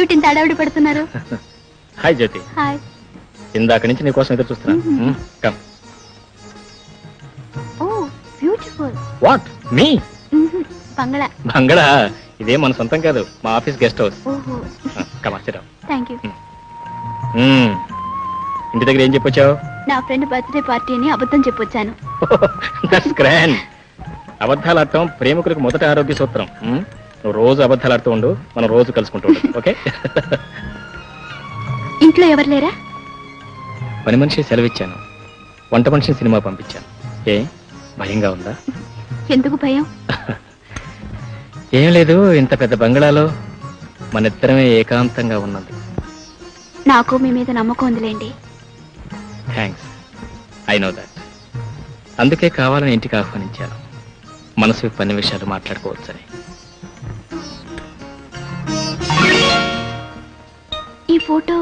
ఏమిటి ఇంత అడవిడి పెడుతున్నారు? హాయ్ జ్యోతి. హాయ్. ఇందాక నుంచి నీ కోసం ఎదురు చూస్తున్నా. Come. Oh beautiful. What me? బంగళా. బంగళా? ఇదే మన సొంతం కాదు, మా ఆఫీస్ గెస్ట్ హౌస్. ఓహో. Come sit. Thank you. ఇంటి దగ్గర ఏం చెప్పొచ్చావు? నా ఫ్రెండ్ బర్త్డే పార్టీ అని అబద్ధం చెప్పొచ్చాను. That's grand. అబద్ధాలు ఆడటం ప్రేమికులకు మొదటి ఆరోగ్య సూత్రం. నువ్వు రోజు అబద్ధాలు ఆడుతూ ఉండు, మనం రోజు కలుసుకుంటూ ఉండు. ఓకే? ఇంట్లో ఎవరు లేరా? పని మనిషి సెలవిచ్చాను, వంట మనిషిని సినిమా పంపించాను. ఏ భయంగా ఉందా? ఎందుకు భయం? ఏం లేదు, ఇంత పెద్ద బంగళాలో మన ఇద్దరమే ఏకాంతంగా ఉన్నది. నాకు మీ మీద నమ్మకం ఉందిలేండి. Thanks, I know that. అందుకే కావాలని ఇంటికి ఆహ్వానించాను, మనసు పని విషయాలు మాట్లాడుకోవచ్చని. ఈ ఫోటో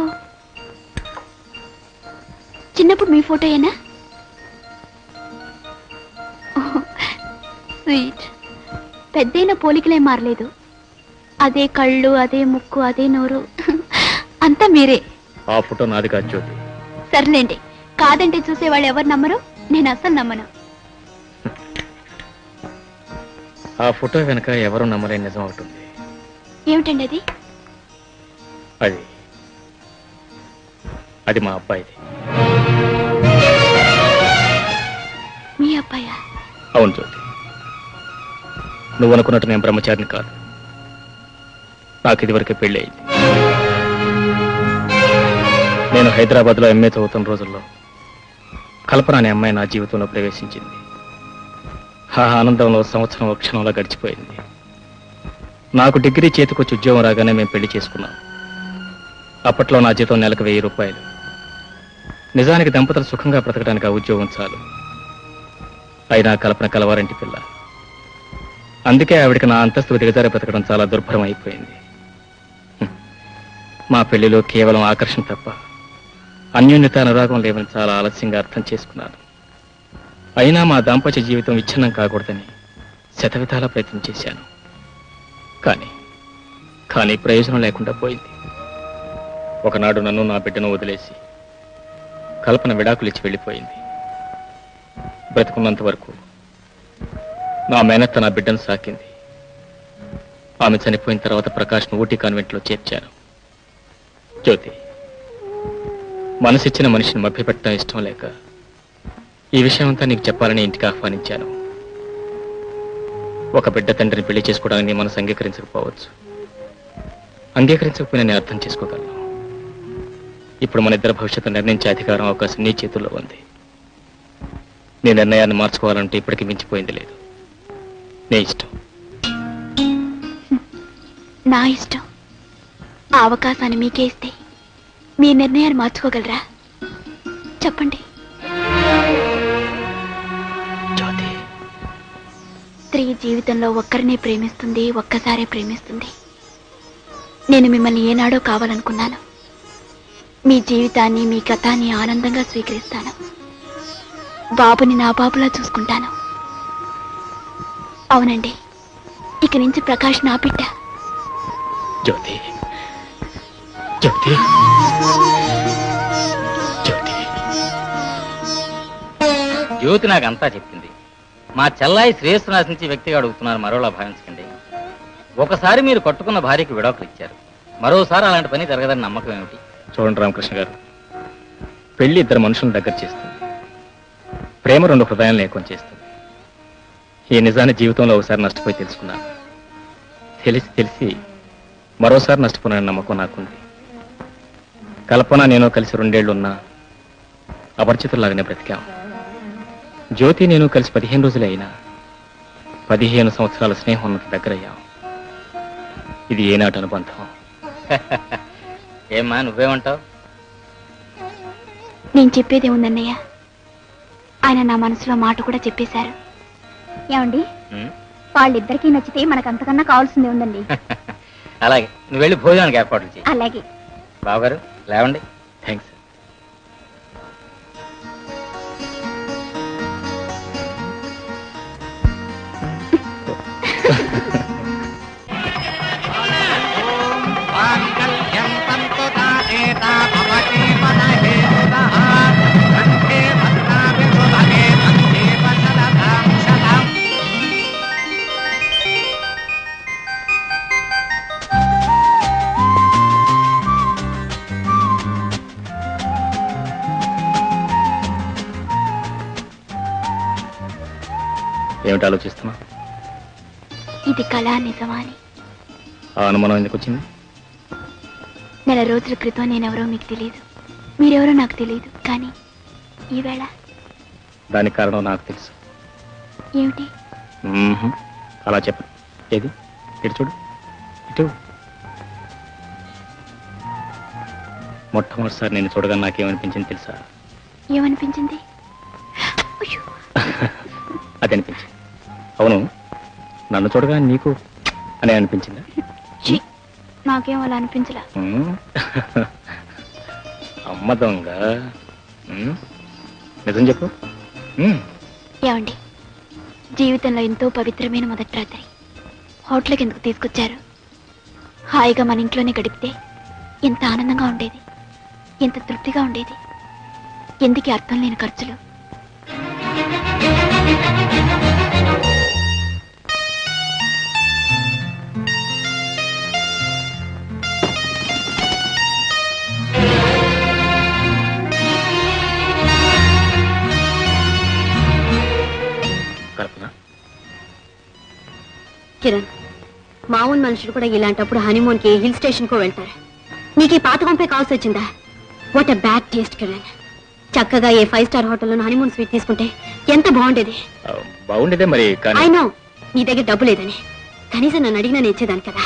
చిన్నప్పుడు మీ ఫోటోయేనా? స్వీట్. పెద్దయిన పోలికలే మారలేదు. అదే కళ్ళు, అదే ముక్కు, అదే నోరు, అంతా మీరే. ఆ ఫోటో నాది కాదు జ్యోతి. సర్లేండి, కాదంటే చూసేవాళ్ళు ఎవరు నమ్మరు, నేను అస్సలు నమ్మను. ఆ ఫోటో వెనక ఎవరు నమ్మలేని నిజం అవుతుంది. ఏమిటండి అది? అది అది మా అబ్బాయిది. మీ అబ్బాయా? అవును జ్యోతి, నువ్వు అనుకున్నట్టు నేను బ్రహ్మచారిని కాదు. నాకు ఇదివరకే పెళ్లి అయింది. నేను హైదరాబాద్లో ఎంఏ చదువుతున్న రోజుల్లో కల్పన అనే అమ్మాయి నా జీవితంలో ప్రవేశించింది. ఆ ఆనందంలో సంవత్సరం ఒక క్షణంలో గడిచిపోయింది. నాకు డిగ్రీ చేతికొచ్చి ఉద్యోగం రాగానే మేము పెళ్లి చేసుకున్నాం. అప్పట్లో నా జీతం నెలకు 1000 రూపాయలు. నిజానికి దంపతులు సుఖంగా బ్రతకడానికి ఆ ఉద్యోగం చాలు. అయినా కల్పన కలవారింటి పిల్ల. అందుకే ఆవిడికి నా అంతస్తు దిగజారి బ్రతకడం చాలా దుర్భరం అయిపోయింది. మా పెళ్లిలో కేవలం ఆకర్షణ తప్ప అన్యోన్యత, అనురాగం లేవని చాలా ఆలస్యంగా అర్థం చేసుకున్నాను. అయినా మా దాంపత్య జీవితం విచ్ఛిన్నం కాకూడదని శతవిధాలా ప్రయత్నం చేశాను. కానీ ప్రయోజనం లేకుండా పోయింది. ఒకనాడు నన్ను, నా బిడ్డను వదిలేసి కల్పన విడాకులు ఇచ్చి వెళ్ళిపోయింది. బ్రతుకున్నంత వరకు నా మేనత్త నా బిడ్డను సాకింది. ఆమె చనిపోయిన తర్వాత ప్రకాష్ను ఊటీ కాన్వెంట్లో చేర్చాను. జ్యోతి, మనసిచ్చిన మనిషిని మభ్యపెట్టడం ఇష్టం లేక ఈ విషయం అంతా నీకు చెప్పాలని ఇంటికి ఆహ్వానించాను. ఒక బిడ్డ తండ్రిని పెళ్లి చేసుకోవడానికి నీ మనసు అంగీకరించకపోవచ్చు. అంగీకరించకపోయినా నేను అర్థం చేసుకోగలను. ఇప్పుడు మన ఇద్దరు భవిష్యత్తు నిర్ణయించే అధికారం, అవకాశం నీ చేతుల్లో ఉంది. నీ నిర్ణయాన్ని మార్చుకోవాలంటే ఇప్పటికీ మించిపోయింది లేదు. నీ ఇష్టం. నా ఇష్టం. ఆ అవకాశాన్ని మీకే ఇస్తే మీ నిర్ణయాన్ని మార్చుకోగలరా? చెప్పండి. జ్యోతి, స్త్రీ జీవితంలో ఒక్కరినే ప్రేమిస్తుంది, ఒక్కసారే ప్రేమిస్తుంది. నేను మిమ్మల్ని ఏనాడో కావాలనుకున్నాను. మీ జీవితాన్ని, మీ గతాన్ని ఆనందంగా స్వీకరిస్తాను. బాబుని నా బాబులా చూసుకుంటాను. అవునండి, ఇక నుంచి ప్రకాష్ నా బిడ్డ. జ్యోతి, జ్యోతి, జ్యోతి. జ్యోతి నాకంతా చెప్పింది. మా చెల్లాయి శ్రేయస్సు నాశించి వ్యక్తిగా అడుగుతున్నారు, మరోలా భావించకండి. ఒకసారి మీరు కట్టుకున్న భార్యకి విడాకులు ఇచ్చారు, మరోసారి అలాంటి పని జరగదని నమ్మకం ఏమిటి? చూడండి రామకృష్ణ గారు, పెళ్లి ఇద్దరు మనుషులను దగ్గర చేస్తుంది. ప్రేమ 2 హృదయాలను ఏకం చేస్తుంది. ఈ నిజాన్ని జీవితంలో ఒకసారి నష్టపోయి తెలుసుకున్నాను. తెలిసి మరోసారి నష్టపోయిన నమ్మకం నాకుంది. కల్పన నేను కలిసి 2 ఏళ్లున్నా అపరిచితుల్లాగానే బ్రతికాం. జ్యోతి నేను కలిసి 15 రోజులే అయినా 15 సంవత్సరాల స్నేహం ఉన్నంత దగ్గరయ్యాం. ఇది ఏనాటి అనుబంధం. ఏమ్మా, నువ్వేమంటావు? నేను చెప్పేది ఉందన్నయ్య. ఆయన నా మనసులో మాట కూడా చెప్పేశారు. ఏమండి, వాళ్ళిద్దరికీ నచ్చితే మనకు అంతకన్నా కావాల్సిందే ఉందండి. అలాగే, నువ్వు వెళ్ళి భోజనానికి ఏర్పాట్లు చేయి. అలాగే. బావగారు లేవండి. థ్యాంక్స్. ఏమిటి ఆలోచిస్తున్నా? ఇది కళా నిజమా అని. ఆ అనుమానం ఎందుకు వచ్చింది? నెల రోజుల క్రితం నేనెవరో మీకు తెలియదు, మీరెవరో నాకు తెలియదు, కానీ ఈవేళ దానికి కారణం నాకు తెలుసు. ఏమిటి? అలా చెప్పను. ఏది? ఇటు చూడు, ఇటు. మొట్టమొదటిసారి నేను చూడగా నాకేమనిపించింది తెలుసా? ఏమనిపించింది? అయ్యో! అది అనిపించింది. అవును, నన్ను చూడగా నీకు అనే అనిపించిందా? ఛీ, నాకేం అలా అనిపించలా. అమ్మ దొంగ. నిజం చెప్పు. ఏమండి, జీవితంలో ఎంతో పవిత్రమైన మొదటి రాత్రి హోటల్కి ఎందుకు తీసుకొచ్చారు? హాయిగా మన ఇంట్లోనే గడిపితే ఎంత ఆనందంగా ఉండేది, ఎంత తృప్తిగా ఉండేది. ఎందుకు అర్థం లేని ఖర్చులు? కల్పన, కిరణ్, మామూలు మనుషులు కూడా ఇలాంటప్పుడు హనీమూన్ కి హిల్ స్టేషన్ కు వెళ్తారు. నీకు ఈ పాత కొంపే కావాల్సి వచ్చిందా? What a bad taste Kiran. చక్కగా ఏ 5 స్టార్ హోటల్లో హనీమూన్ స్వీట్ తీసుకుంటే ఎంత బాగుండేది. బాగుండేదే మరి. కానీ ఐ నో నీ దగ్గర డబ్బు లేదని, కనీసం నన్ను అడిగినా నేను ఇచ్చేదాన్ని కదా.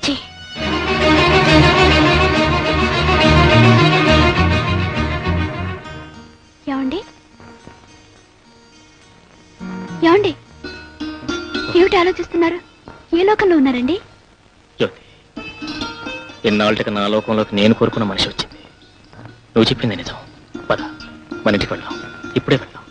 ఛీ. ఏమండి, ఏమండి, ఏమిటి ఆలోచిస్తున్నారు? ఏ లోకంలో ఉన్నారండి? జ్యోతి, ఎన్నాళ్ళకి నా లోకంలోకి నేను కోరుకున్న మనిషి వచ్చింది. నువ్వు చెప్పింది నిజం. పద, మన ఇంటికి వెళ్దాం. ఇప్పుడే వెళ్దాం.